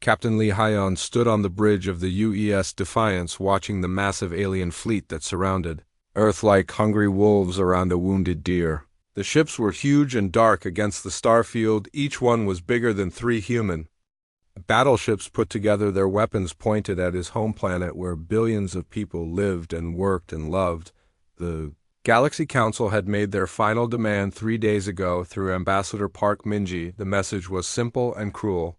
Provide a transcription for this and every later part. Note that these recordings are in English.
Captain Lee Hyon stood on the bridge of the UES Defiance watching the massive alien fleet that surrounded Earth like hungry wolves around a wounded deer. The ships were huge and dark against the starfield. Each one was bigger than 3 human battleships put together, their weapons pointed at his home planet where billions of people lived and worked and loved. The Galaxy Council had made their final demand 3 days ago through Ambassador Park Minji. The message was simple and cruel.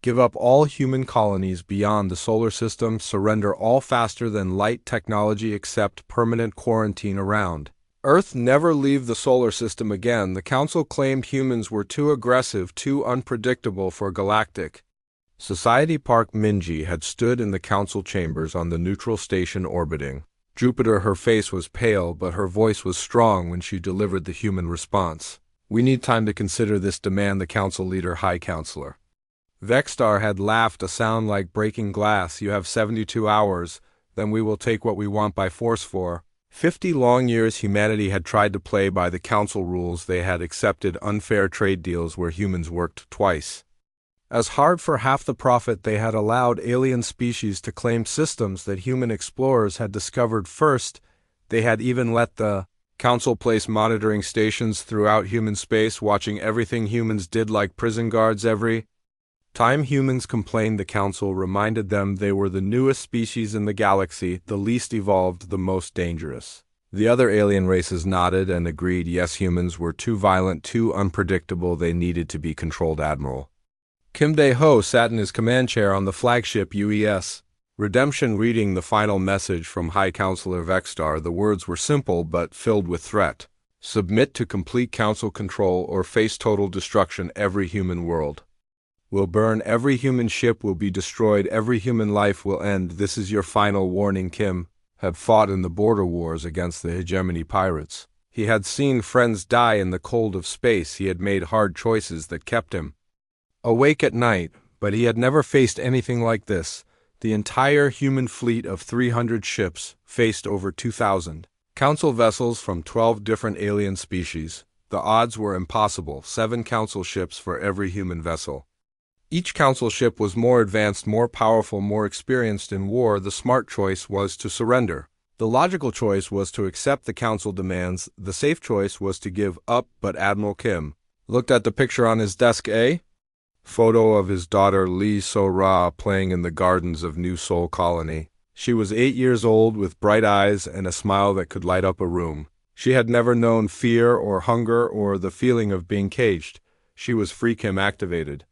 Give up all human colonies beyond the solar system, surrender all faster than light technology, accept permanent quarantine around Earth, never leave the solar system again. The Council claimed humans were too aggressive, too unpredictable for galactic society. Park Minji had stood in the Council chambers on the neutral station orbiting Jupiter. Her face was pale, but her voice was strong when she delivered the human response. We need time to consider this demand, the Council leader, High Counselor Vexstar, had laughed, a sound like breaking glass. You have 72 hours, then we will take what we want by force. For 50 long years, humanity had tried to play by the Council rules. They had accepted unfair trade deals where humans worked twice as hard for half the profit. They had allowed alien species to claim systems that human explorers had discovered first. They had even let the Council place monitoring stations throughout human space, watching everything humans did like prison guards. Every time humans complained, the Council reminded them they were the newest species in the galaxy, the least evolved, the most dangerous. The other alien races nodded and agreed. Yes, humans were too violent, too unpredictable. They needed to be controlled. Admiral Kim Dae-ho sat in his command chair on the flagship UES Redemption, reading the final message from High Counselor Vexstar. The words were simple but filled with threat. Submit to complete Council control or face total destruction. Every human world will burn. Every human ship will be destroyed. Every human life will end. This is your final warning. Kim had fought in the border wars against the hegemony pirates. He had seen friends die in the cold of space. He had made hard choices that kept him awake at night, but he had never faced anything like this. The entire human fleet of 300 ships faced over 2,000 Council vessels from 12 different alien species. The odds were impossible. 7 Council ships for every human vessel. Each Council ship was more advanced, more powerful, more experienced in war. The smart choice was to surrender. The logical choice was to accept the Council demands. The safe choice was to give up. But Admiral Kim looked at the picture on his desk. A photo of his daughter Lee So-ra playing in the gardens of New Seoul Colony. She was 8 years old, with bright eyes and a smile that could light up a room. She had never known fear or hunger or the feeling of being caged. She was free. Kim activated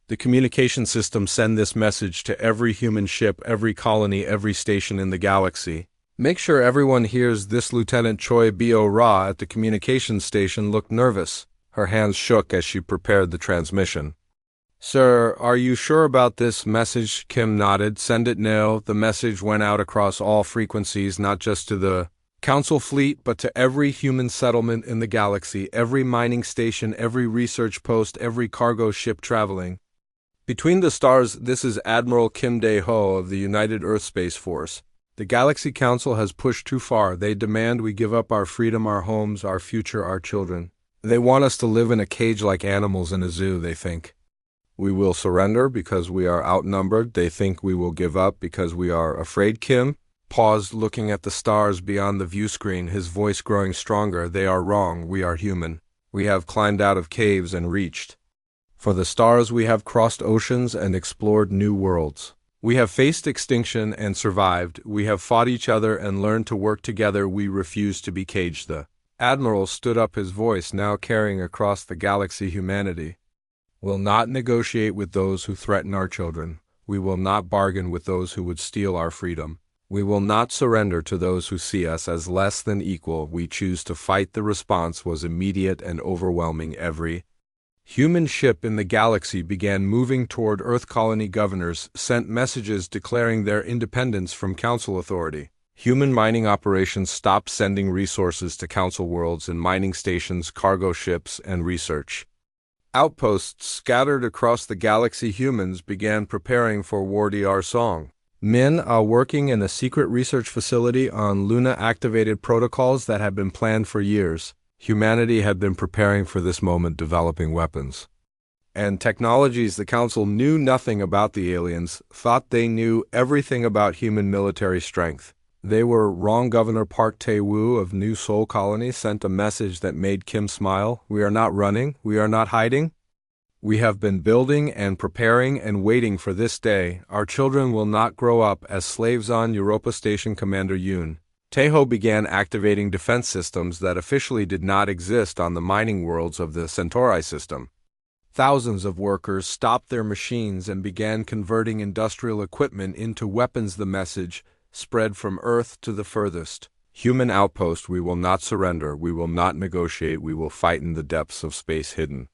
the communication system. Send this message to every human ship, every colony, every station in the galaxy. Make sure everyone hears this. Lieutenant Choi Bo-ra at the communication station looked nervous. Her hands shook as she prepared the transmission. Sir, are you sure about this message? Kim nodded. Send it now. The message went out across all frequencies, not just to the Council fleet, but to every human settlement in the galaxy, every mining station, every research post, every cargo ship traveling between the stars. This is Admiral Kim Dae-ho of the United Earth Space Force. The Galaxy Council has pushed too far. They demand we give up our freedom, our homes, our future, our children. They want us to live in a cage like animals in a zoo. They think we will surrender because we are outnumbered. They think we will give up because we are afraid. Kim paused, looking at the stars beyond the view screen, his voice growing stronger. They are wrong. We are human. We have climbed out of caves and reached for the stars. We have crossed oceans and explored new worlds. We have faced extinction and survived. We have fought each other and learned to work together. We refuse to be caged. The Admiral stood up, his voice now carrying across the galaxy. Humanity will not negotiate with those who threaten our children. We will not bargain with those who would steal our freedom. We will not surrender to those who see us as less than equal. We choose to fight. The response was immediate and overwhelming. Every human ship in the galaxy began moving toward Earth. Colony governors sent messages declaring their independence from Council authority. Human mining operations stopped sending resources to Council worlds and mining stations, cargo ships, and research outposts scattered across the galaxy. Humans began preparing for war. Dr. Song Min are working in a secret research facility on Luna-activated protocols that had been planned for years. Humanity had been preparing for this moment, developing weapons and technologies the Council knew nothing about the aliens, thought they knew everything about human military strength. They were wrong. Governor Park Tae-woo of New Seoul Colony sent a message that made Kim smile. "We are not running, we are not hiding. We have been building and preparing and waiting for this day. Our children will not grow up as slaves." On Europa Station, Commander Yoon Taeho began activating defense systems that officially did not exist on the mining worlds of the Centauri system. Thousands of workers stopped their machines and began converting industrial equipment into weapons. The message spread from Earth to the furthest human outpost: "We will not surrender, we will not negotiate, we will fight in the depths of space hidden."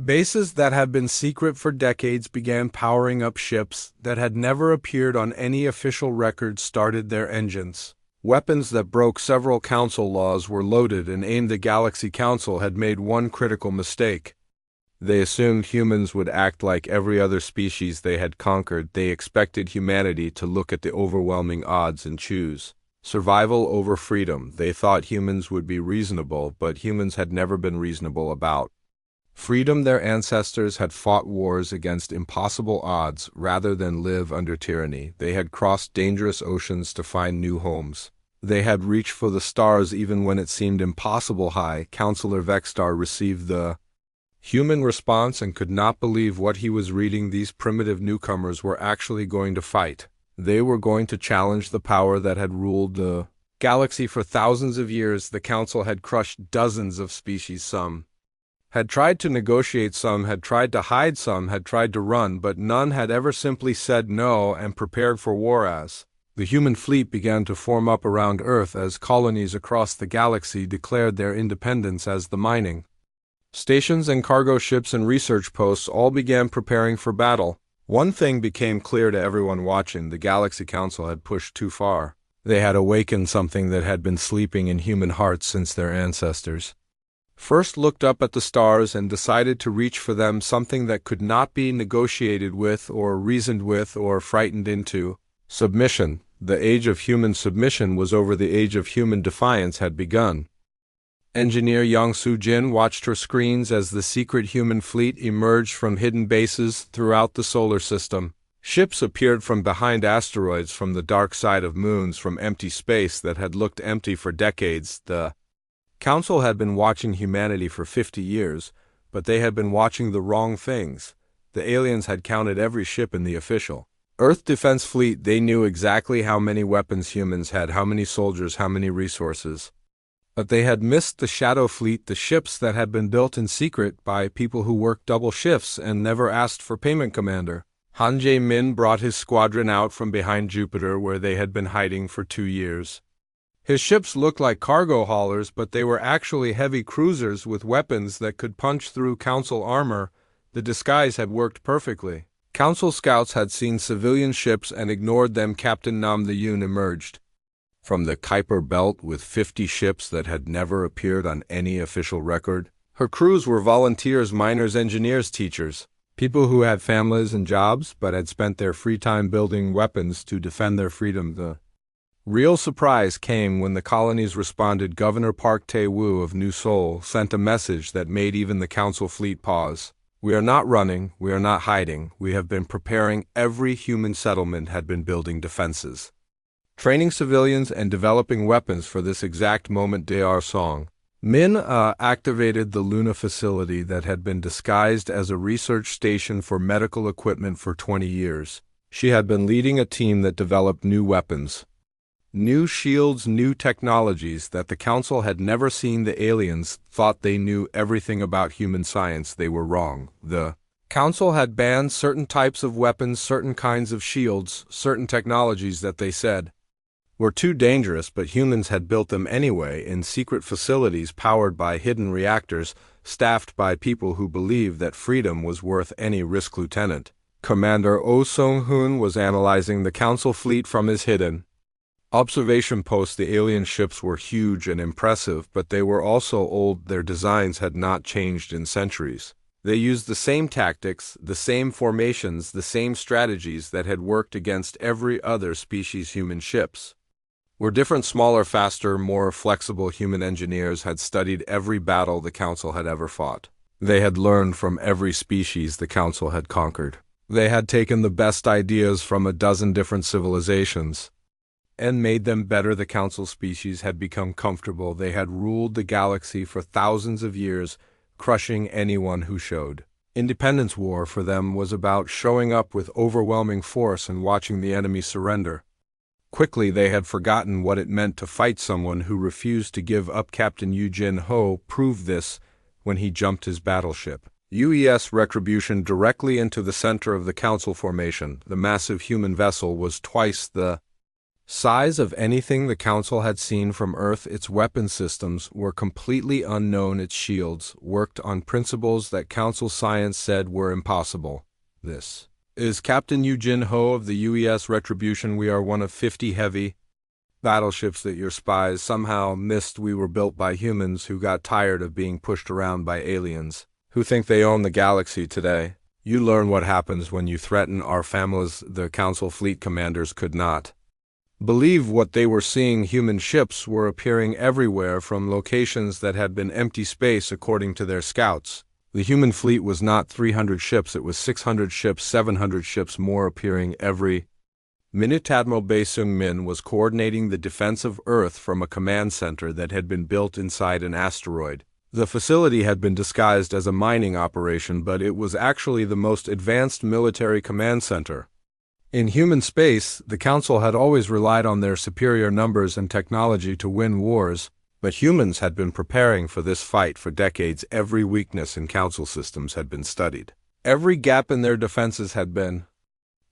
Bases that had been secret for decades began powering up. Ships that had never appeared on any official record started their engines. Weapons that broke several council laws were loaded and aimed. The Galaxy Council had made one critical mistake. They assumed humans would act like every other species they had conquered. They expected humanity to look at the overwhelming odds and choose survival over freedom. They thought humans would be reasonable, but humans had never been reasonable about freedom. Their ancestors had fought wars against impossible odds rather than live under tyranny. They had crossed dangerous oceans to find new homes. They had reached for the stars even when it seemed impossible. High Counselor Vexstar received the human response and could not believe what he was reading. These primitive newcomers were actually going to fight. They were going to challenge the power that had ruled the galaxy for thousands of years. The Council had crushed dozens of species. Some had tried to negotiate, some had tried to hide, some had tried to run, but none had ever simply said no and prepared for war. As the human fleet began to form up around Earth, as colonies across the galaxy declared their independence, as the mining stations and cargo ships and research posts all began preparing for battle, one thing became clear to everyone watching: the Galaxy Council had pushed too far. They had awakened something that had been sleeping in human hearts since their ancestors first looked up at the stars and decided to reach for them, something that could not be negotiated with or reasoned with or frightened into. Submission. The age of human submission was over. The age of human defiance had begun. Engineer Yang Soo-jin watched her screens as the secret human fleet emerged from hidden bases throughout the solar system. Ships appeared from behind asteroids, from the dark side of moons, from empty space that had looked empty for decades. The Council had been watching humanity for 50 years, but they had been watching the wrong things. The aliens had counted every ship in the official Earth Defense Fleet. They knew exactly how many weapons humans had, how many soldiers, how many resources. But they had missed the Shadow Fleet, the ships that had been built in secret by people who worked double shifts and never asked for payment. Commander Han Jae-min brought his squadron out from behind Jupiter, where they had been hiding for 2 years. His ships looked like cargo haulers, but they were actually heavy cruisers with weapons that could punch through Council armor. The disguise had worked perfectly. Council scouts had seen civilian ships and ignored them. Captain Nam The-yoon emerged from the Kuiper Belt with 50 ships that had never appeared on any official record. Her crews were volunteers, miners, engineers, teachers, people who had families and jobs but had spent their free time building weapons to defend their freedom. The real surprise came when the colonies responded. Governor Park Tae-woo of New Seoul sent a message that made even the Council fleet pause. "We are not running, we are not hiding. We have been preparing. Every human settlement had been building defenses, training civilians, and developing weapons for this exact moment." Dr. Song Min activated the Luna facility that had been disguised as a research station for medical equipment for 20 years. She had been leading a team that developed new weapons, new shields, new technologies that the Council had never seen. The aliens thought they knew everything about human science. They were wrong. The Council had banned certain types of weapons, certain kinds of shields, certain technologies that they said were too dangerous, but humans had built them anyway in secret facilities powered by hidden reactors, staffed by people who believed that freedom was worth any risk. Lieutenant Commander Oh Sung-hoon was analyzing the Council fleet from his hidden observation post. The alien ships were huge and impressive, but they were also old. Their designs had not changed in centuries. They used the same tactics, the same formations, the same strategies that had worked against every other species. Human ships were different, smaller, faster, more flexible. Human engineers had studied every battle the Council had ever fought. They had learned from every species the Council had conquered. They had taken the best ideas from a dozen different civilizations and made them better. The Council species had become comfortable. They had ruled the galaxy for thousands of years, crushing anyone who showed. Independence War for them was about showing up with overwhelming force and watching the enemy surrender. Quickly they had forgotten what it meant to fight someone who refused to give up. Captain Yu Jin Ho proved this when he jumped his battleship, UES Retribution, directly into the center of the Council formation. The massive human vessel was twice the size of anything the Council had seen from Earth. Its weapon systems were completely unknown. Its shields worked on principles that Council science said were impossible. This is Captain Yu Jin Ho of the UES Retribution. We are one of 50 heavy battleships that your spies somehow missed. We were built by humans who got tired of being pushed around by aliens who think they own the galaxy today. You learn what happens when you threaten our families. The Council fleet commanders could not believe what they were seeing. Human ships were appearing everywhere from locations that had been empty space. According to their scouts, the human fleet was not 300 ships, it was 600 ships, 700 ships more appearing every minute. Admiral Bae Sung Min was coordinating the defense of Earth from a command center that had been built inside an asteroid. The facility had been disguised as a mining operation, but it was actually the most advanced military command center in human space. The Council had always relied on their superior numbers and technology to win wars, but humans had been preparing for this fight for decades. Every weakness in Council systems had been studied. Every gap in their defenses had been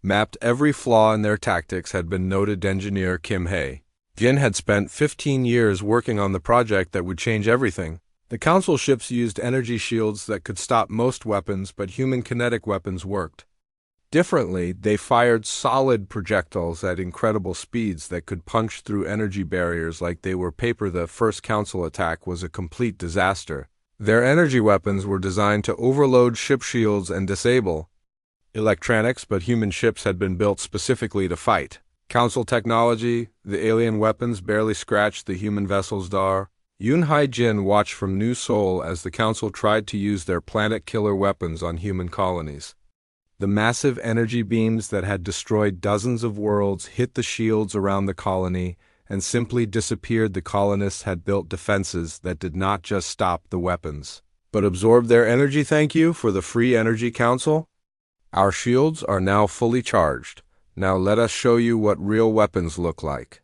mapped. Every flaw in their tactics had been noted. Engineer Kim Hae Jin had spent 15 years working on the project that would change everything. The Council ships used energy shields that could stop most weapons, but human kinetic weapons worked differently. They fired solid projectiles at incredible speeds that could punch through energy barriers like they were paper. The first Council attack was a complete disaster. Their energy weapons were designed to overload ship shields and disable electronics, but human ships had been built specifically to fight. Council technology, the alien weapons barely scratched the human vessels. Dar Yoon Hai Jin watched from New Seoul as the Council tried to use their planet-killer weapons on human colonies. The massive energy beams that had destroyed dozens of worlds hit the shields around the colony and simply disappeared. The colonists had built defenses that did not just stop the weapons, but absorbed their energy. Thank you for the free energy, Council. Our shields are now fully charged. Now let us show you what real weapons look like.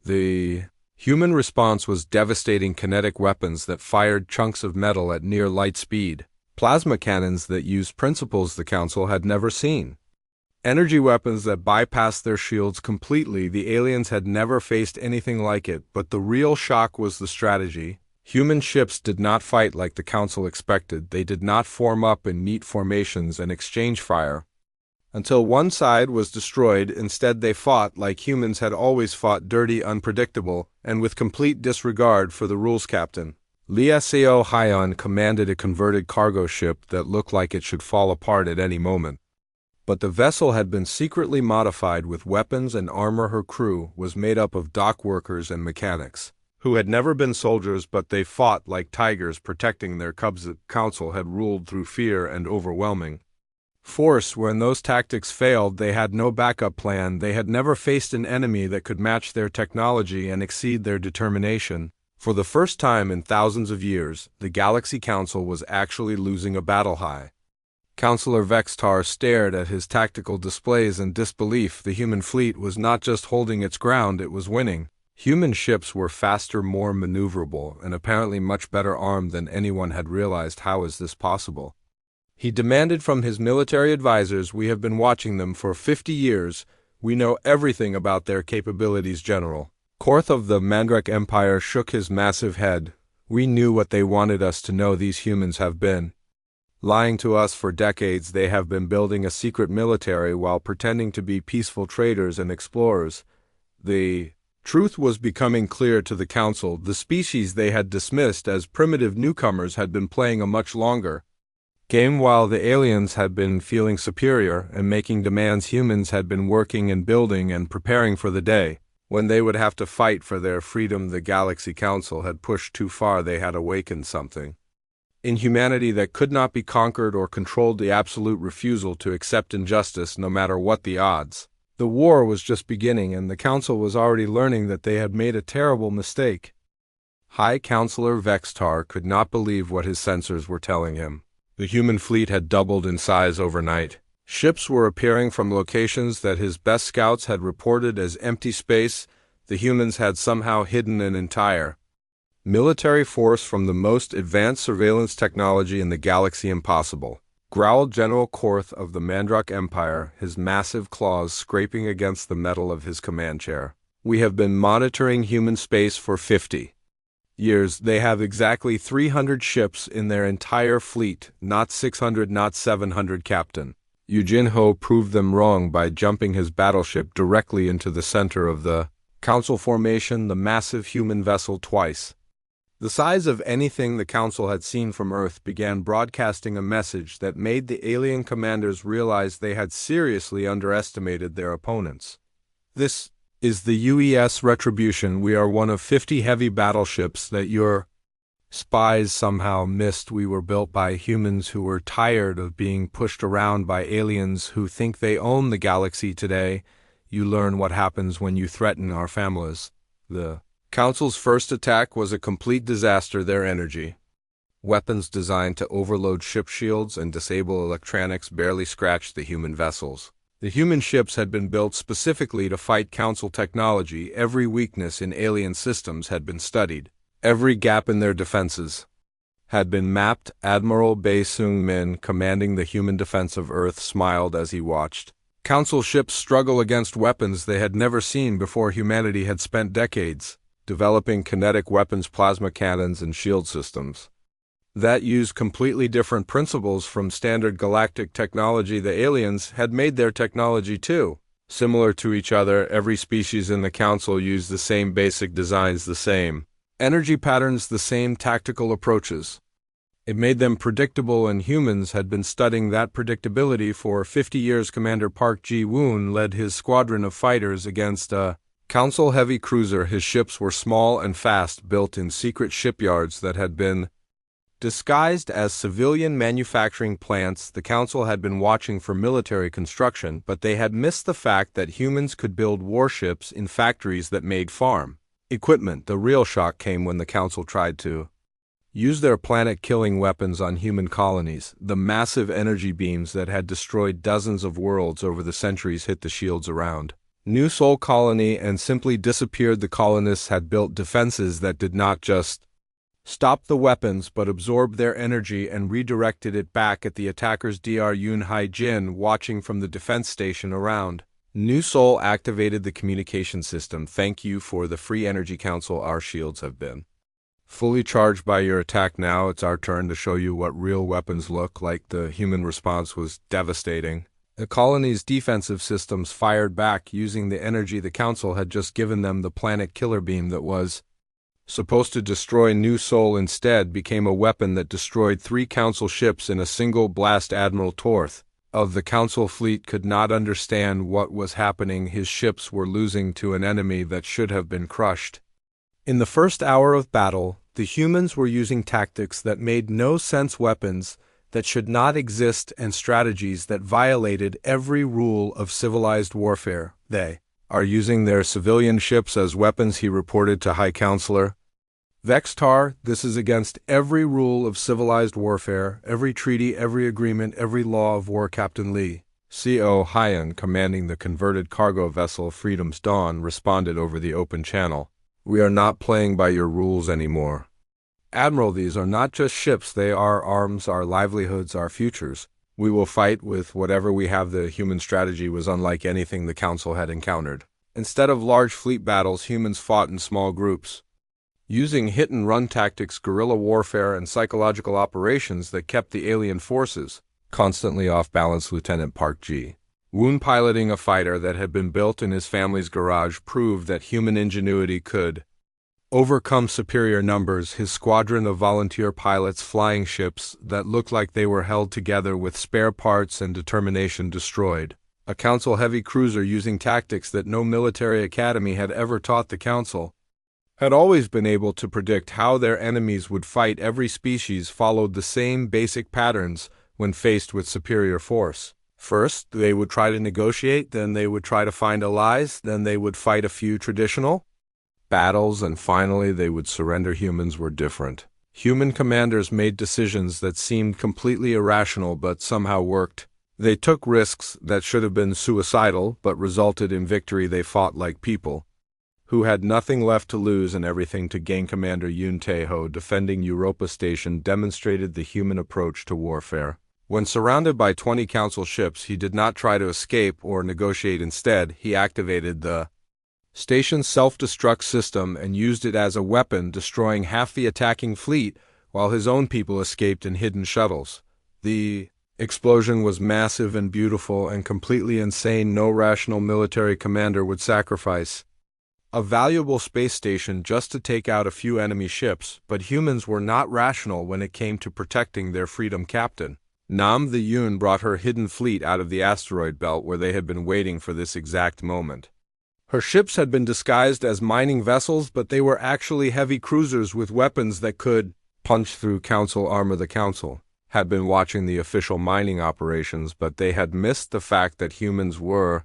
The human response was devastating. Kinetic weapons that fired chunks of metal at near light speed. Plasma cannons that used principles the Council had never seen. Energy weapons that bypassed their shields completely. The aliens had never faced anything like it, but the real shock was the strategy. Human ships did not fight like the Council expected. They did not form up in neat formations and exchange fire until one side was destroyed. Instead, they fought like humans had always fought, dirty, unpredictable, and with complete disregard for the rules. Captain Lee Seo Hyun commanded a converted cargo ship that looked like it should fall apart at any moment. But the vessel had been secretly modified with weapons and armor. Her crew was made up of dock workers and mechanics who had never been soldiers, but they fought like tigers protecting their cubs. The Council had ruled through fear and overwhelming force. When those tactics failed, they had no backup plan. They had never faced an enemy that could match their technology and exceed their determination. For the first time in thousands of years, the Galaxy Council was actually losing a battle. High Counselor Vextar stared at his tactical displays in disbelief. The human fleet was not just holding its ground, it was winning. Human ships were faster, more maneuverable, and apparently much better armed than anyone had realized. How is this possible? He demanded from his military advisors. We have been watching them for 50 years. We know everything about their capabilities. General Korth of the Mandrake Empire shook his massive head. We knew what they wanted us to know. These humans have been lying to us for decades. They have been building a secret military while pretending to be peaceful traders and explorers. The truth was becoming clear to the Council. The species they had dismissed as primitive newcomers had been playing a much longer game. While the aliens had been feeling superior and making demands, humans had been working and building and preparing for the day when they would have to fight for their freedom. The Galaxy Council had pushed too far. They had awakened something inhumanity that could not be conquered or controlled, the absolute refusal to accept injustice no matter what the odds. The war was just beginning, and the Council was already learning that they had made a terrible mistake. High Counselor Vextar could not believe what his sensors were telling him. The human fleet had doubled in size overnight. Ships were appearing from locations that his best scouts had reported as empty space. The humans had somehow hidden an entire military force from the most advanced surveillance technology in the galaxy. Impossible, growled General Korth of the Mandruk Empire, his massive claws scraping against the metal of his command chair. We have been monitoring human space for 50 years. They have exactly 300 ships in their entire fleet, not 600, not 700, Captain. Yujin Ho proved them wrong by jumping his battleship directly into the center of the Council formation, the massive human vessel twice the size of anything the Council had seen from Earth, began broadcasting a message that made the alien commanders realize they had seriously underestimated their opponents. This is the UES Retribution. We are one of 50 heavy battleships that your spies somehow missed. We were built by humans who were tired of being pushed around by aliens who think they own the galaxy today. You learn what happens when you threaten our families. The Council's first attack was a complete disaster. Their energy weapons designed to overload ship shields and disable electronics barely scratched the human vessels. The human ships had been built specifically to fight Council technology. Every weakness in alien systems had been studied. Every gap in their defenses had been mapped. Admiral Bae Seung-min, commanding the human defense of Earth, smiled as he watched Council ships struggle against weapons they had never seen before. Humanity had spent decades developing kinetic weapons, plasma cannons, and shield systems that used completely different principles from standard galactic technology. The aliens had made their technology too similar to each other. Every species in the Council used the same basic designs, the same energy patterns, the same tactical approaches. It made them predictable, and humans had been studying that predictability for 50 years. Commander Park Ji-woon led his squadron of fighters against a Council heavy cruiser. His ships were small and fast, built in secret shipyards that had been disguised as civilian manufacturing plants. The Council had been watching for military construction, but they had missed the fact that humans could build warships in factories that made farm equipment. The real shock came when the Council tried to use their planet-killing weapons on human colonies. The massive energy beams that had destroyed dozens of worlds over the centuries hit the shields around New Sol Colony and simply disappeared. The colonists had built defenses that did not just stop the weapons but absorbed their energy and redirected it back at the attackers. Dr. Yoon Hai-jin, watching from the defense station around New Sol, activated the communication system. Thank you for the free energy, Council. Our shields have been fully charged by your attack. Now it's our turn to show you what real weapons look like. The human response was devastating. The colony's defensive systems fired back using the energy the Council had just given them. The planet killer beam that was supposed to destroy New Sol instead became a weapon that destroyed 3 Council ships in a single blast. Admiral Torth of the Council fleet could not understand what was happening. His ships were losing to an enemy that should have been crushed. In the first hour of battle, the humans were using tactics that made no sense, weapons that should not exist, and strategies that violated every rule of civilized warfare. They are using their civilian ships as weapons, he reported to High Counselor Vextar. This is against every rule of civilized warfare, every treaty, every agreement, every law of war. Captain Lee Co. Hyun, commanding the converted cargo vessel Freedom's Dawn, responded over the open channel. We are not playing by your rules anymore. Admiral, these are not just ships, they are arms, our livelihoods, our futures. We will fight with whatever we have. The human strategy was unlike anything the Council had encountered. Instead of large fleet battles, humans fought in small groups, using hit-and-run tactics, guerrilla warfare, and psychological operations that kept the alien forces constantly off balance. Lieutenant Park Ji-woon, piloting a fighter that had been built in his family's garage, proved that human ingenuity could overcome superior numbers. His squadron of volunteer pilots, flying ships that looked like they were held together with spare parts and determination, destroyed a Council heavy cruiser using tactics that no military academy had ever taught the Council. had always been able to predict how their enemies would fight. Every species followed the same basic patterns when faced with superior force. First, they would try to negotiate, then they would try to find allies, then they would fight a few traditional battles, and finally they would surrender. Humans were different. Human commanders made decisions that seemed completely irrational but somehow worked. They took risks that should have been suicidal but resulted in victory. They fought like people who had nothing left to lose and everything to gain. Commander Yun Tae-ho, defending Europa Station, demonstrated the human approach to warfare. When surrounded by 20 Council ships, he did not try to escape or negotiate. Instead, he activated the station's self-destruct system and used it as a weapon, destroying half the attacking fleet while his own people escaped in hidden shuttles. The explosion was massive and beautiful and completely insane. No rational military commander would sacrifice a valuable space station just to take out a few enemy ships, but humans were not rational when it came to protecting their freedom. Captain Nam the Yun brought her hidden fleet out of the asteroid belt where they had been waiting for this exact moment. Her ships had been disguised as mining vessels, but they were actually heavy cruisers with weapons that could punch through Council armor. The Council had been watching the official mining operations, but they had missed the fact that humans were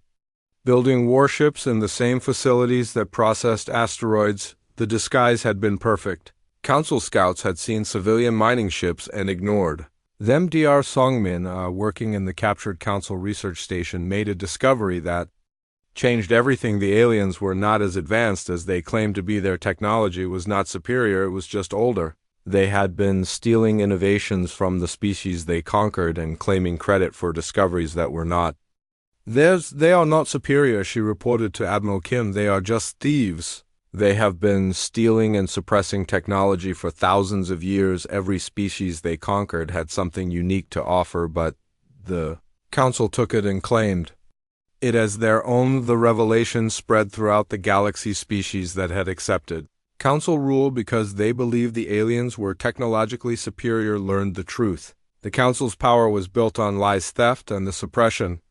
building warships in the same facilities that processed asteroids. The disguise had been perfect. Council scouts had seen civilian mining ships and ignored them. Dr. Songmin, working in the captured Council research station, made a discovery that changed everything. The aliens were not as advanced as they claimed to be. Their technology was not superior, it was just older. They had been stealing innovations from the species they conquered and claiming credit for discoveries that were not theirs. They are not superior, she reported to Admiral Kim. They are just thieves. They have been stealing and suppressing technology for thousands of years. Every species they conquered had something unique to offer, but the Council took it and claimed it as their own. The revelation spread throughout the galaxy. Species that had accepted Council rule because they believed the aliens were technologically superior learned the truth. The Council's power was built on lies, theft, and the suppression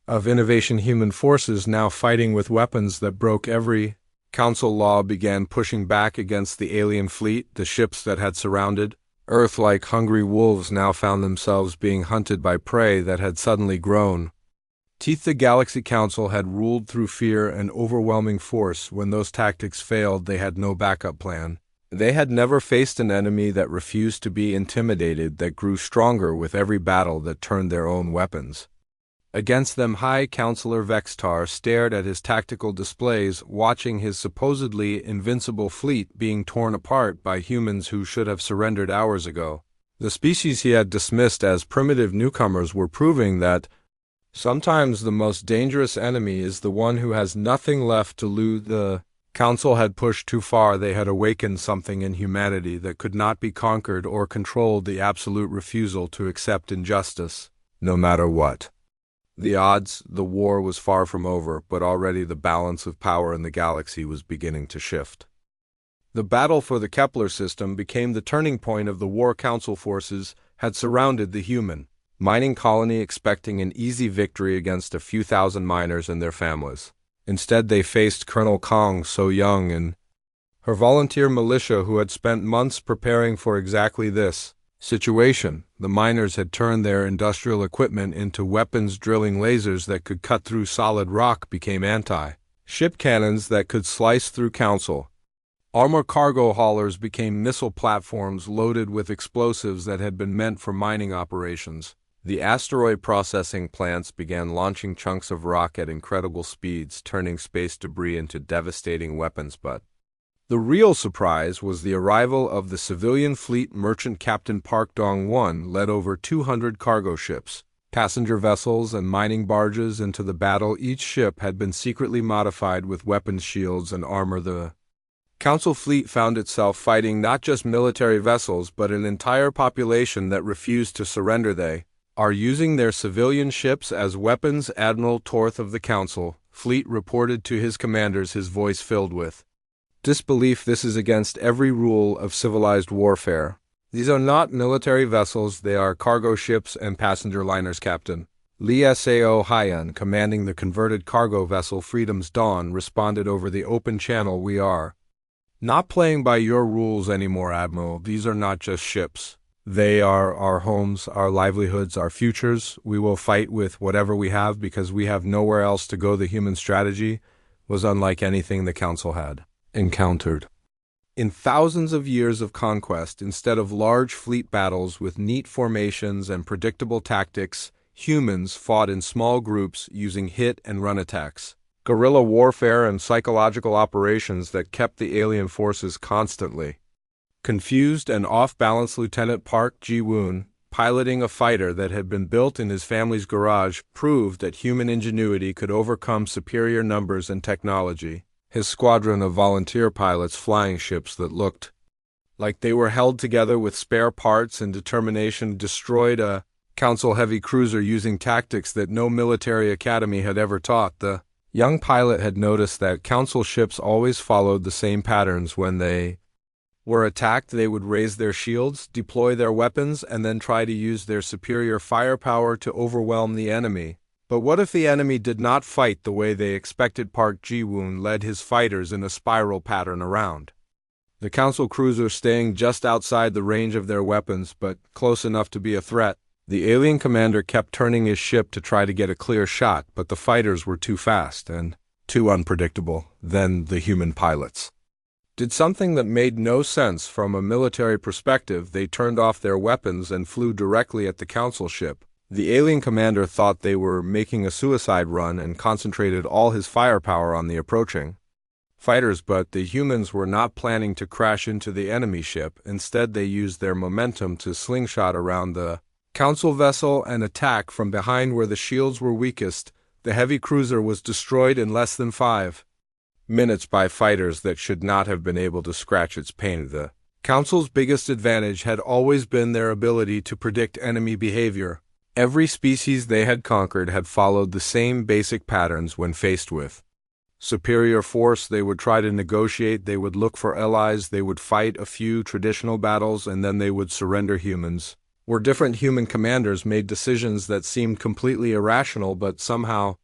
of innovation. Human forces, now fighting with weapons that broke every Council law, began pushing back against the alien fleet. The ships that had surrounded Earth like hungry wolves now found themselves being hunted by prey that had suddenly grown teeth. The Galaxy Council had ruled through fear and overwhelming force. When those tactics failed, they had no backup plan. They had never faced an enemy that refused to be intimidated, that grew stronger with every battle, that turned their own weapons against them. High Counselor Vextar stared at his tactical displays, watching his supposedly invincible fleet being torn apart by humans who should have surrendered hours ago. The species he had dismissed as primitive newcomers were proving that sometimes the most dangerous enemy is the one who has nothing left to lose. The Council had pushed too far. They had awakened something in humanity that could not be conquered or controlled, the absolute refusal to accept injustice, no matter what the odds. The war was far from over, but already the balance of power in the galaxy was beginning to shift. The battle for the Kepler system became the turning point of the war. Council forces had surrounded the human mining colony, expecting an easy victory against a few thousand miners and their families. Instead, they faced Colonel Kong So-young and her volunteer militia, who had spent months preparing for exactly this situation. The miners had turned their industrial equipment into weapons. Drilling lasers that could cut through solid rock became anti-ship cannons that could slice through Council armor. Cargo haulers became missile platforms loaded with explosives that had been meant for mining operations. The asteroid processing plants began launching chunks of rock at incredible speeds, turning space debris into devastating weapons. But the real surprise was the arrival of the civilian fleet. Merchant Captain Park Dong-won led over 200 cargo ships, passenger vessels, and mining barges into the battle. Each ship had been secretly modified with weapons, shields, and armor. The Council fleet found itself fighting not just military vessels, but an entire population that refused to surrender. They are using their civilian ships as weapons, Admiral Torth of the Council fleet reported to his commanders, his voice filled with disbelief. This is against every rule of civilized warfare. These are not military vessels, they are cargo ships and passenger liners. Captain Lee Sao Hyan, commanding the converted cargo vessel Freedom's Dawn, responded over the open channel, "We are Not playing by your rules anymore, Admiral. These are not just ships. They are our homes, our livelihoods, our futures. We will fight with whatever we have because we have nowhere else to go. The human strategy was unlike anything the Council had encountered. In thousands of years of conquest, instead of large fleet battles with neat formations and predictable tactics, humans fought in small groups using hit-and-run attacks, guerrilla warfare, and psychological operations that kept the alien forces constantly confused. And off-balance Lieutenant Park Ji-woon, piloting a fighter that had been built in his family's garage, proved that human ingenuity could overcome superior numbers and technology. His squadron of volunteer pilots flying ships that looked like they were held together with spare parts and determination destroyed a Council heavy cruiser using tactics that no military academy had ever taught. The young pilot had noticed that Council ships always followed the same patterns. When they were attacked, they would raise their shields, deploy their weapons, and then try to use their superior firepower to overwhelm the enemy. But what if the enemy did not fight the way they expected? Park Ji-woon led his fighters in a spiral pattern around the Council cruiser, staying just outside the range of their weapons, but close enough to be a threat. The alien commander kept turning his ship to try to get a clear shot, but the fighters were too fast and too unpredictable. Then the human pilots did something that made no sense from a military perspective. They turned off their weapons and flew directly at the Council ship. The alien commander thought they were making a suicide run and concentrated all his firepower on the approaching fighters, but the humans were not planning to crash into the enemy ship. Instead, they used their momentum to slingshot around the Council vessel and attack from behind where the shields were weakest. The heavy cruiser was destroyed in less than 5 minutes by fighters that should not have been able to scratch its paint. The Council's biggest advantage had always been their ability to predict enemy behavior. Every species they had conquered had followed the same basic patterns. When faced with superior force, they would try to negotiate, they would look for allies, they would fight a few traditional battles, and then they would surrender. Humans were different. Human commanders made decisions that seemed completely irrational but somehow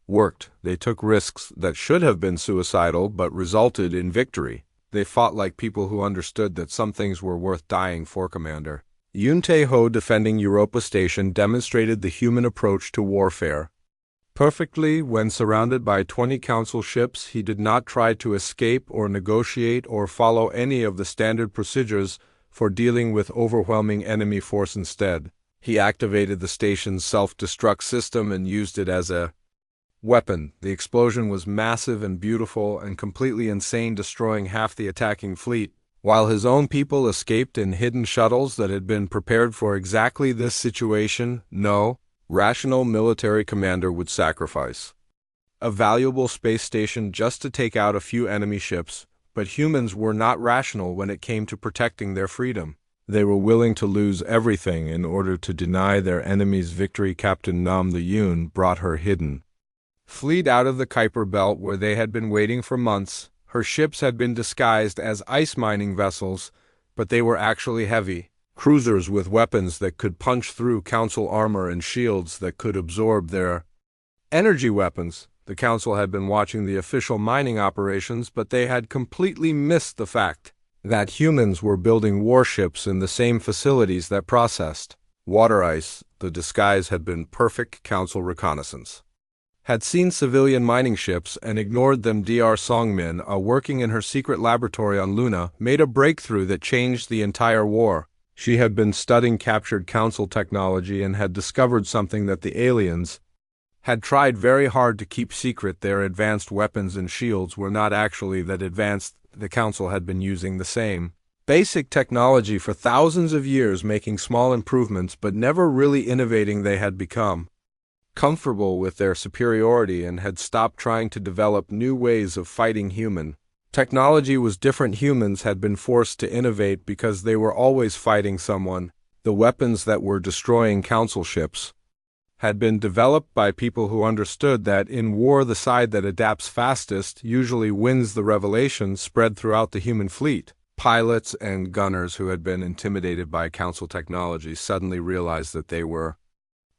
worked. They took risks that should have been suicidal but resulted in victory. They fought like people who understood that some things were worth dying for. Commander Yoon Tae-ho, defending Europa Station, demonstrated the human approach to warfare perfectly. When surrounded by 20 Council ships, he did not try to escape or negotiate or follow any of the standard procedures for dealing with overwhelming enemy force. Instead, he activated the station's self-destruct system and used it as a weapon. The explosion was massive and beautiful and completely insane, destroying half the attacking fleet, while his own people escaped in hidden shuttles that had been prepared for exactly this situation. No rational military commander would sacrifice a valuable space station just to take out a few enemy ships, but humans were not rational when it came to protecting their freedom. They were willing to lose everything in order to deny their enemies victory. Captain Nam The-yoon brought her hidden fleet out of the Kuiper Belt, where they had been waiting for months. Her ships had been disguised as ice mining vessels, but they were actually heavy cruisers with weapons that could punch through Council armor and shields that could absorb their energy weapons. The Council had been watching the official mining operations, but they had completely missed the fact that humans were building warships in the same facilities that processed water ice. The disguise had been perfect. Council reconnaissance had seen civilian mining ships and ignored them. Dr. Songmin, working in her secret laboratory on Luna, made a breakthrough that changed the entire war. She had been studying captured Council technology and had discovered something that the aliens had tried very hard to keep secret. Their advanced weapons and shields were not actually that advanced. The Council had been using the same basic technology for thousands of years, making small improvements but never really innovating. They had become comfortable with their superiority and had stopped trying to develop new ways of fighting. Human technology was different. Humans had been forced to innovate because they were always fighting someone. The weapons that were destroying Council ships had been developed by people who understood that in war the side that adapts fastest usually wins. The revelation spread throughout the human fleet. Pilots and gunners who had been intimidated by Council technology suddenly realized that they were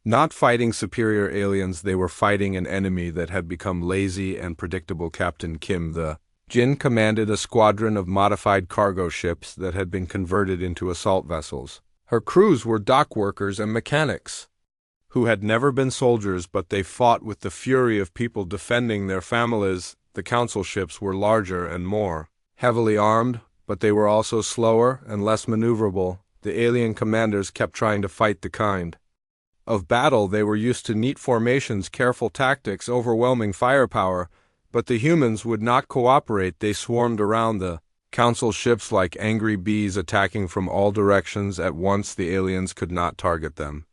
not fighting superior aliens, they were fighting an enemy that had become lazy and predictable. Captain Kim The Jin commanded a squadron of modified cargo ships that had been converted into assault vessels. Her crews were dock workers and mechanics, who had never been soldiers, but they fought with the fury of people defending their families. The council ships were larger and more heavily armed, but they were also slower and less maneuverable. The alien commanders kept trying to fight the kind of battle. They were used to neat formations, careful tactics, overwhelming firepower, but the humans would not cooperate. They swarmed around the council ships like angry bees, attacking from all directions at once. The aliens could not target them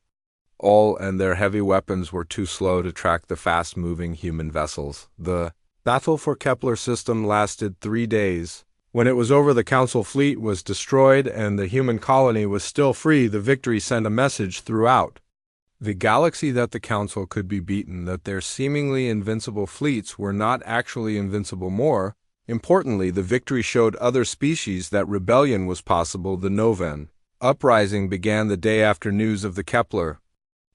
all, and their heavy weapons were too slow to track the fast-moving human vessels. The battle for Kepler system lasted 3 days. When it was over, the council fleet was destroyed and the human colony was still free. The victory sent a message throughout the galaxy that the council could be beaten, that their seemingly invincible fleets were not actually invincible. More importantly, the victory showed other species that rebellion was possible. The Novan uprising began the day after news of the Kepler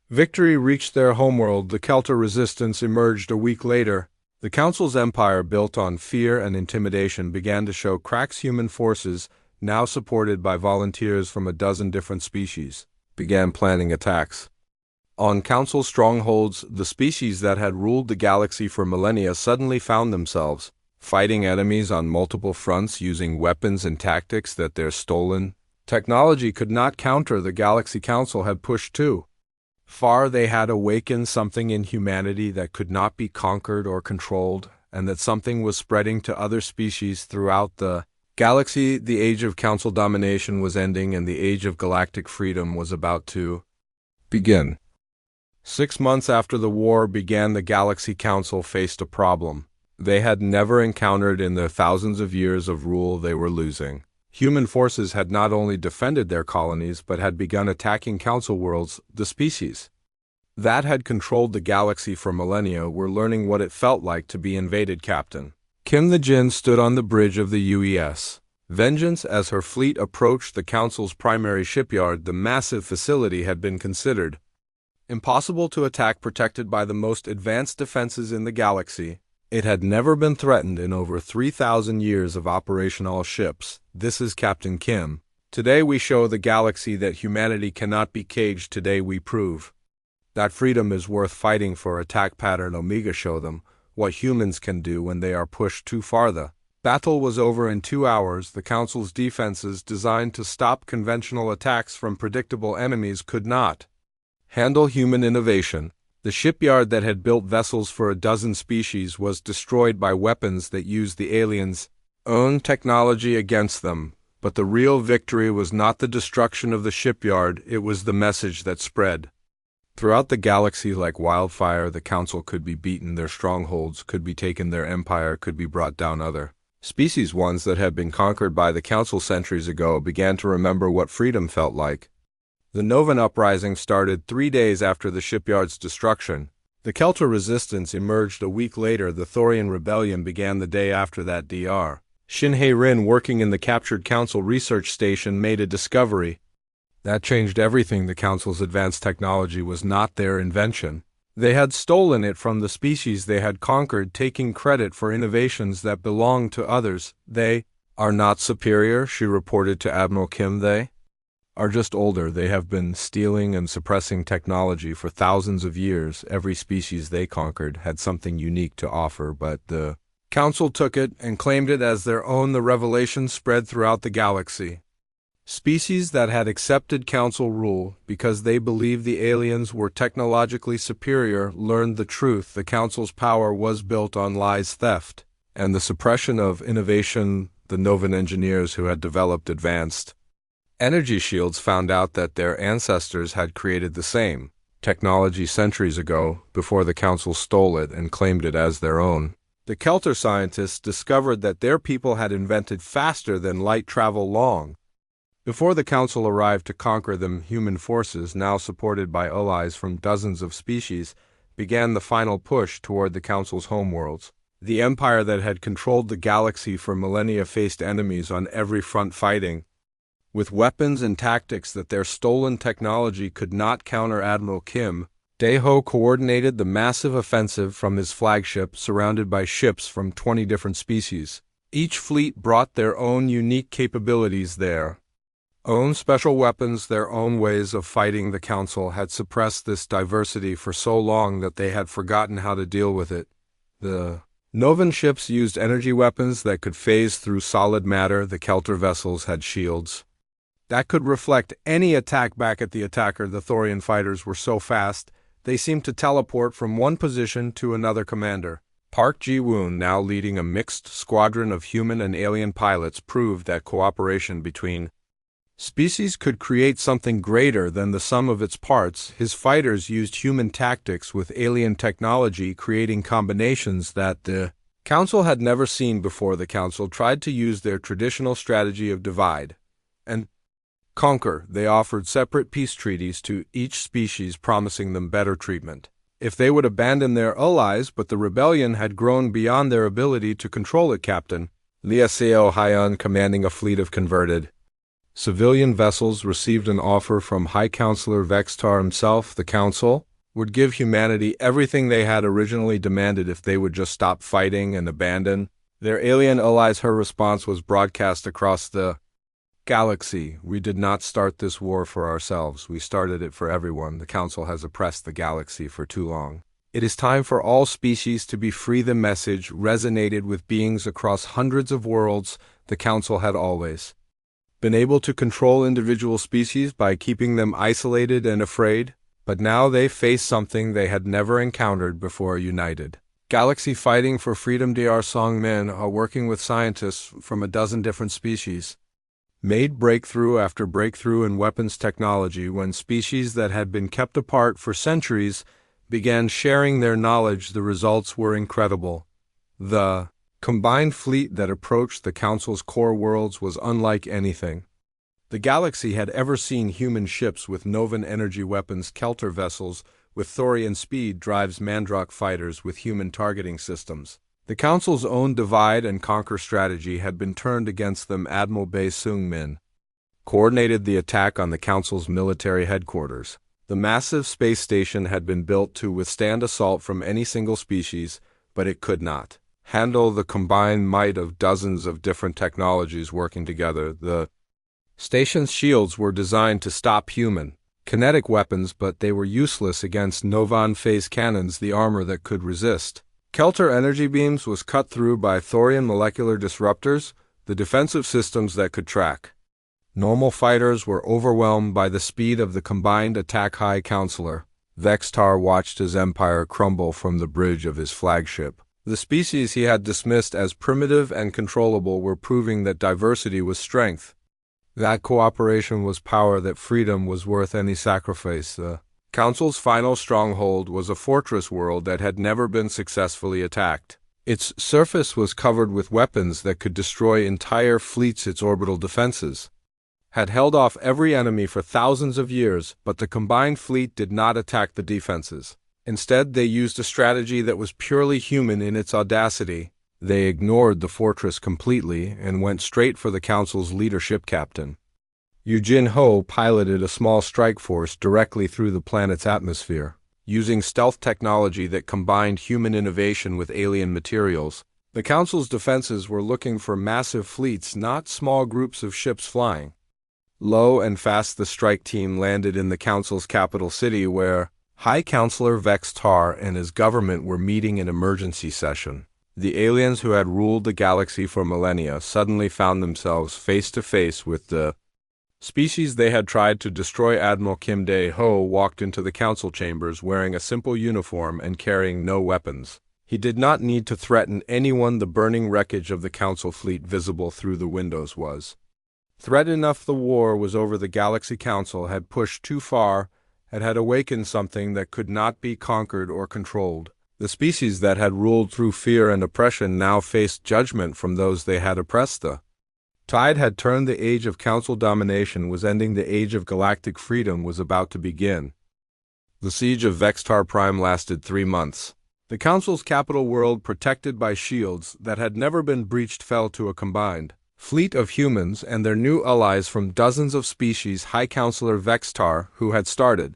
victory reached their homeworld. The Kelter resistance emerged a week later. The Council's empire, built on fear and intimidation, began to show cracks. Human forces, now supported by volunteers from a dozen different species, began planning attacks on Council strongholds. The species that had ruled the galaxy for millennia suddenly found themselves fighting enemies on multiple fronts, using weapons and tactics that their stolen technology could not counter. The Galaxy Council had pushed too far. They had awakened something in humanity that could not be conquered or controlled, and that something was spreading to other species throughout the galaxy. The age of Council domination was ending, and the age of galactic freedom was about to begin. 6 months after the war began, the Galaxy Council faced a problem they had never encountered in their thousands of years of rule. They were losing. Human forces had not only defended their colonies, but had begun attacking Council worlds. The species that had controlled the galaxy for millennia were learning what it felt like to be invaded. Captain Kim the Jin stood on the bridge of the UES Vengeance as her fleet approached the Council's primary shipyard. The massive facility had been considered impossible to attack, protected by the most advanced defenses in the galaxy. It had never been threatened in over 3,000 years of operational ships. This is Captain Kim. Today we show the galaxy that humanity cannot be caged. Today we prove that freedom is worth fighting for. Attack pattern Omega. Show them what humans can do when they are pushed too far. The battle was over in 2 hours. The Council's defenses, designed to stop conventional attacks from predictable enemies, could not handle human innovation. The shipyard that had built vessels for a dozen species was destroyed by weapons that used the aliens' own technology against them. But the real victory was not the destruction of the shipyard, it was the message that spread throughout the galaxy like wildfire. The Council could be beaten, their strongholds could be taken, their empire could be brought down. Other species, ones that had been conquered by the Council centuries ago, began to remember what freedom felt like. The Novan uprising started 3 days after the shipyard's destruction. The Kelter resistance emerged a week later. The Thorian rebellion began the day after that. Dr. Shinhei Rin, working in the captured Council research station, made a discovery that changed everything. The Council's advanced technology was not their invention. They had stolen it from the species they had conquered, taking credit for innovations that belonged to others. They are not superior, she reported to Admiral Kim. They are just older. They have been stealing and suppressing technology for thousands of years. Every species they conquered had something unique to offer, but the Council took it and claimed it as their own. The revelation spread throughout the galaxy. Species that had accepted Council rule because they believed the aliens were technologically superior learned the truth. The Council's power was built on lies, theft, and the suppression of innovation. The Novan engineers who had developed advanced energy shields found out that their ancestors had created the same technology centuries ago, before the Council stole it and claimed it as their own. The Kelter scientists discovered that their people had invented faster than light travel long before the Council arrived to conquer them. Human forces, now supported by allies from dozens of species, began the final push toward the Council's homeworlds. The empire that had controlled the galaxy for millennia faced enemies on every front, fighting with weapons and tactics that their stolen technology could not counter. Admiral Kim Dae-ho coordinated the massive offensive from his flagship, surrounded by ships from 20 different species. Each fleet brought their own unique capabilities, their own special weapons, their own ways of fighting. The Council had suppressed this diversity for so long that they had forgotten how to deal with it. The Novan ships used energy weapons that could phase through solid matter. The Kelter vessels had shields that could reflect any attack back at the attacker. The Thorian fighters were so fast, they seemed to teleport from one position to another. Commander Park Ji-woon, now leading a mixed squadron of human and alien pilots, proved that cooperation between species could create something greater than the sum of its parts. His fighters used human tactics with alien technology, creating combinations that the Council had never seen before. The Council tried to use their traditional strategy of divide and conquer. They offered separate peace treaties to each species, promising them better treatment if they would abandon their allies, but the rebellion had grown beyond their ability to control it. Captain Lia Seo Hyun, commanding a fleet of converted civilian vessels, received an offer from High Counselor Vextar himself. The Council would give humanity everything they had originally demanded if they would just stop fighting and abandon their alien allies. Her response was broadcast across the galaxy. We did not start this war for ourselves. We started it for everyone. The Council has oppressed the galaxy for too long. It is time for all species to be free. The message resonated with beings across hundreds of worlds. The Council had always been able to control individual species by keeping them isolated and afraid, but now they faced something they had never encountered before: united galaxy fighting for freedom. Dr. Song-min, working with scientists from a dozen different species, made breakthrough after breakthrough in weapons technology. When species that had been kept apart for centuries began sharing their knowledge, the results were incredible. The combined fleet that approached the Council's core worlds was unlike anything the galaxy had ever seen. Human ships with Novan energy weapons, Kelter vessels with Thorian speed drives, Mandrock fighters with human targeting systems. The Council's own divide-and-conquer strategy had been turned against them. Admiral Bae Seung-min coordinated the attack on the Council's military headquarters. The massive space station had been built to withstand assault from any single species, but it could not handle the combined might of dozens of different technologies working together. The station's shields were designed to stop human kinetic weapons, but they were useless against Novan phase cannons, the armor that could resist Kelter energy beams. Was cut through by Thorian molecular disruptors, the defensive systems that could track normal fighters were overwhelmed by the speed of the combined attack. High Counselor Vextar watched his empire crumble from the bridge of his flagship. The species he had dismissed as primitive and controllable were proving that diversity was strength, that cooperation was power, that freedom was worth any sacrifice. The Council's final stronghold was a fortress world that had never been successfully attacked. Its surface was covered with weapons that could destroy entire fleets. Its orbital defenses had held off every enemy for thousands of years, but the combined fleet did not attack the defenses. Instead, they used a strategy that was purely human in its audacity. They ignored the fortress completely and went straight for the Council's leadership. Captain Eugene Ho piloted a small strike force directly through the planet's atmosphere. Using stealth technology that combined human innovation with alien materials, the Council's defenses were looking for massive fleets, not small groups of ships flying low and fast. The strike team landed in the Council's capital city, where High Counselor Vextar and his government were meeting an emergency session. The aliens who had ruled the galaxy for millennia suddenly found themselves face to face with the species they had tried to destroy. Admiral Kim Dae-ho walked into the Council chambers wearing a simple uniform and carrying no weapons. He did not need to threaten anyone. The burning wreckage of the Council fleet visible through the windows was threat enough. The war was over. The Galaxy Council had pushed too far and had awakened something that could not be conquered or controlled. The species that had ruled through fear and oppression now faced judgment from those they had oppressed. The tide had turned. The age of Council domination was ending. The age of galactic freedom was about to begin. The siege of Vextar Prime lasted 3 months. The Council's capital world, protected by shields that had never been breached, fell to a combined fleet of humans and their new allies from dozens of species. High Counselor Vextar, who had started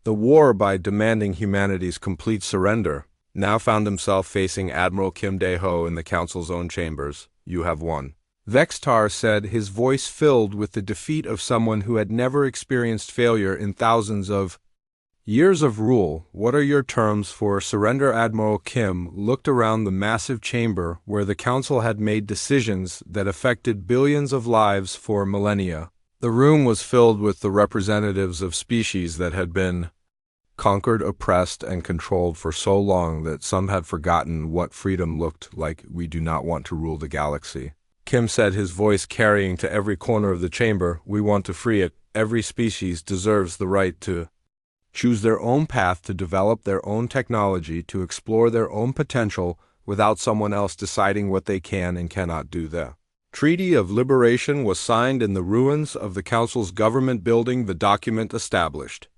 the war by demanding humanity's complete surrender, now found himself facing Admiral Kim Dae-ho in the Council's own chambers. You have won. Vextar said, his voice filled with the defeat of someone who had never experienced failure in thousands of years of rule. What are your terms for surrender? Admiral Kim looked around the massive chamber where the council had made decisions that affected billions of lives for millennia. The room was filled with the representatives of species that had been conquered, oppressed, and controlled for so long that some had forgotten what freedom looked like. We do not want to rule the galaxy, Kim said, his voice carrying to every corner of the chamber. We want to free it. Every species deserves the right to choose their own path, to develop their own technology, to explore their own potential without someone else deciding what they can and cannot do. The Treaty of Liberation was signed in the ruins of the Council's government building. The document established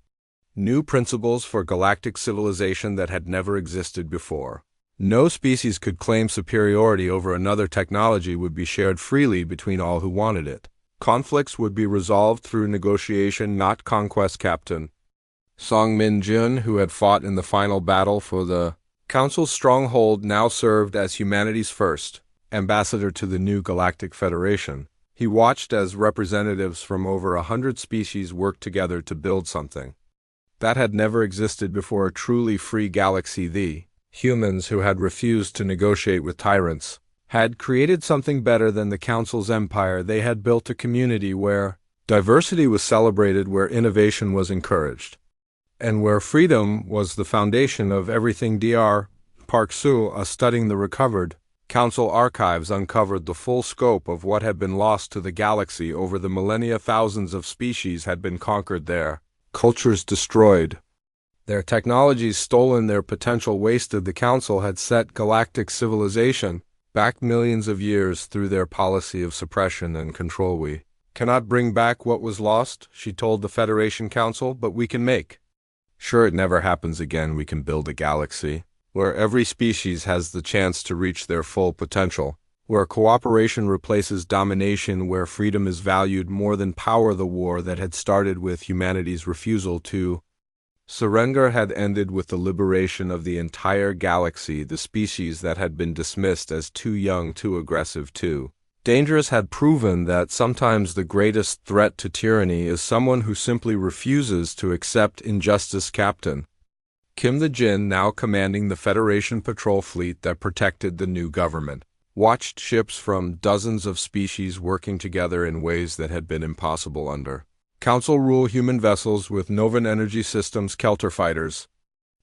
new principles for galactic civilization that had never existed before. No species could claim superiority over another. Technology would be shared freely between all who wanted it. Conflicts would be resolved through negotiation, not conquest. Captain Song Min-jun, who had fought in the final battle for the Council's stronghold, now served as humanity's first ambassador to the new Galactic Federation. He watched as representatives from over 100 species worked together to build something that had never existed before, a truly free galaxy. The humans, who had refused to negotiate with tyrants, had created something better than the Council's empire. They had built a community where diversity was celebrated, where innovation was encouraged, and where freedom was the foundation of everything. Dr. Park Soo, studying the recovered Council archives, uncovered the full scope of what had been lost to the galaxy over the millennia. Thousands of species had been conquered, their cultures destroyed, their technologies stolen, their potential wasted. The Council had set galactic civilization back millions of years through their policy of suppression and control. We cannot bring back what was lost, she told the Federation Council, but we can make sure it never happens again. We can build a galaxy where every species has the chance to reach their full potential, where cooperation replaces domination, where freedom is valued more than power. The war that had started with humanity's refusal to surrender had ended with the liberation of the entire galaxy. The species that had been dismissed as too young, too aggressive, too dangerous had proven that sometimes the greatest threat to tyranny is someone who simply refuses to accept injustice. Captain Kim the Jin, now commanding the Federation patrol fleet that protected the new government, watched ships from dozens of species working together in ways that had been impossible under Council rule. Human vessels with Novan energy systems, Kelter fighters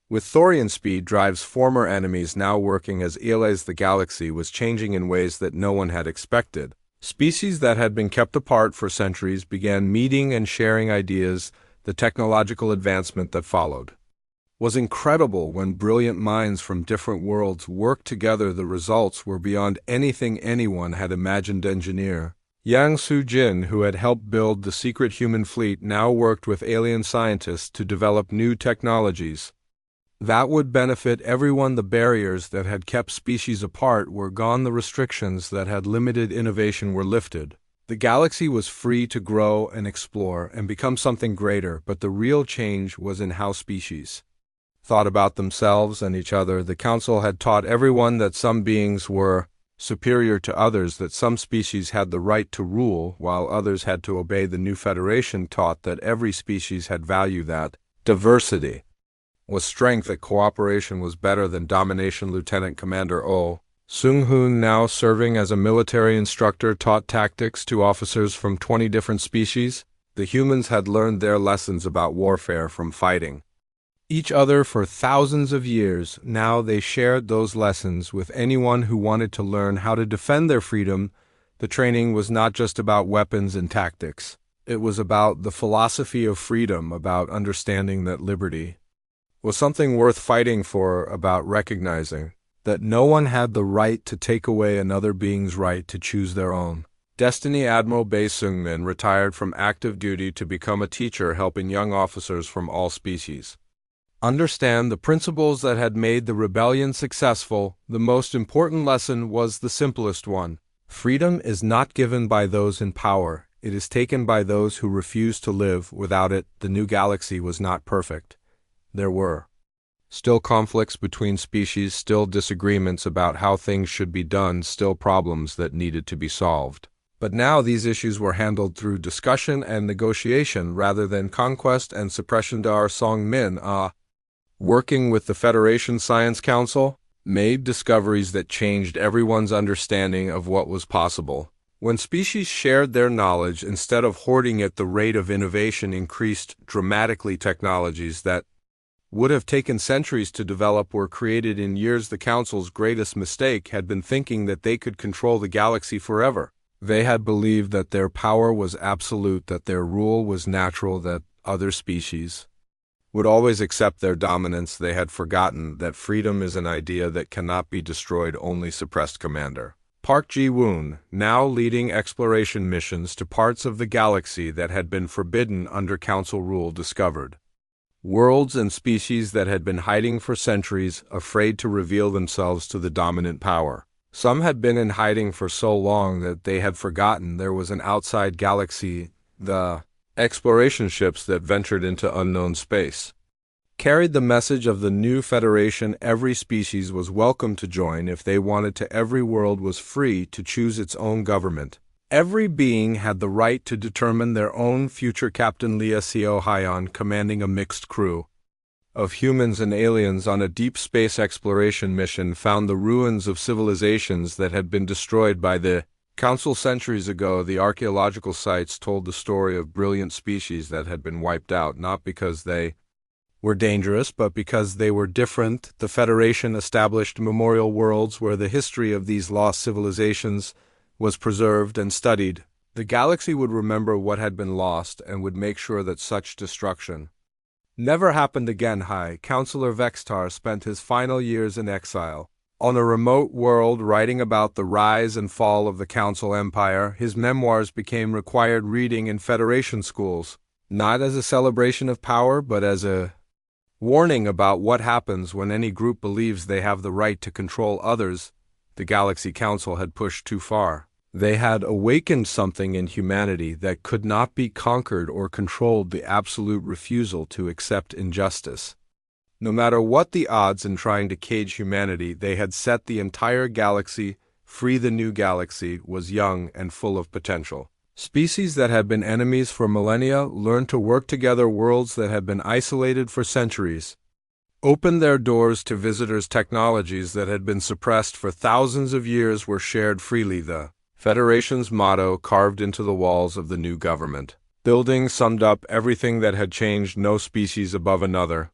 with Thorian speed drives, former enemies now working as allies. The galaxy was changing in ways that no one had expected. Species that had been kept apart for centuries began meeting and sharing ideas. The technological advancement that followed was incredible. When brilliant minds from different worlds worked together, the results were beyond anything anyone had imagined. Engineer Yang Soo-jin, who had helped build the secret human fleet, now worked with alien scientists to develop new technologies that would benefit everyone. The barriers that had kept species apart were gone. The restrictions that had limited innovation were lifted. The galaxy was free to grow and explore and become something greater, but the real change was in how species thought about themselves and each other. The Council had taught everyone that some beings were superior to others, that some species had the right to rule while others had to obey. The new Federation taught that every species had value, that diversity was strength, that cooperation was better than domination. Lieutenant Commander Oh Sung-hoon, now serving as a military instructor, taught tactics to officers from 20 different species. The humans had learned their lessons about warfare from fighting each other for thousands of years. Now they shared those lessons with anyone who wanted to learn how to defend their freedom. The training was not just about weapons and tactics. It was about the philosophy of freedom, about understanding that liberty was something worth fighting for, about recognizing that no one had the right to take away another being's right to choose their own destiny. Admiral Bae Seung-min retired from active duty to become a teacher, helping young officers from all species understand the principles that had made the rebellion successful. The most important lesson was the simplest one. Freedom is not given by those in power. It is taken by those who refuse to live without it. The new galaxy was not perfect. There were Still conflicts between species, still disagreements about how things should be done, still problems that needed to be solved. But now these issues were handled through discussion and negotiation rather than conquest and suppression. Dar Song Min, working with the Federation Science Council, made discoveries that changed everyone's understanding of what was possible. When species shared their knowledge instead of hoarding it, the rate of innovation increased dramatically. Technologies that would have taken centuries to develop were created in years. The Council's greatest mistake had been thinking that they could control the galaxy forever. They had believed that their power was absolute, that their rule was natural, that other species would always accept their dominance. They had forgotten that freedom is an idea that cannot be destroyed, only suppressed. Commander Park Ji-woon, now leading exploration missions to parts of the galaxy that had been forbidden under Council rule, discovered worlds and species that had been hiding for centuries, afraid to reveal themselves to the dominant power. Some had been in hiding for so long that they had forgotten there was an outside galaxy. The exploration ships that ventured into unknown space carried the message of the new Federation. Every species was welcome to join if they wanted to. Every world was free to choose its own government. Every being had the right to determine their own future. Captain Lia Seo Hyon, commanding a mixed crew of humans and aliens on a deep space exploration mission, found the ruins of civilizations that had been destroyed by the Council centuries ago. The archaeological sites told the story of brilliant species that had been wiped out, not because they were dangerous, but because they were different. The Federation established memorial worlds where the history of these lost civilizations was preserved and studied. The galaxy would remember what had been lost and would make sure that such destruction never happened again. High Counselor Vextar spent his final years in exile on a remote world, writing about the rise and fall of the Council Empire. His memoirs became required reading in Federation schools, not as a celebration of power, but as a warning about what happens when any group believes they have the right to control others. The Galaxy Council had pushed too far. They had awakened something in humanity that could not be conquered or controlled: the absolute refusal to accept injustice. No matter what the odds in trying to cage humanity, they had set the entire galaxy free. The new galaxy was young and full of potential. Species that had been enemies for millennia learned to work together. Worlds that had been isolated for centuries opened their doors to visitors. Technologies that had been suppressed for thousands of years were shared freely. The Federation's motto, carved into the walls of the new government building, summed up everything that had changed: no species above another,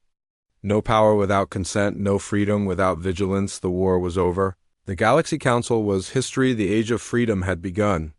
no power without consent, no freedom without vigilance. The war was over. The Galaxy Council was history. The age of freedom had begun.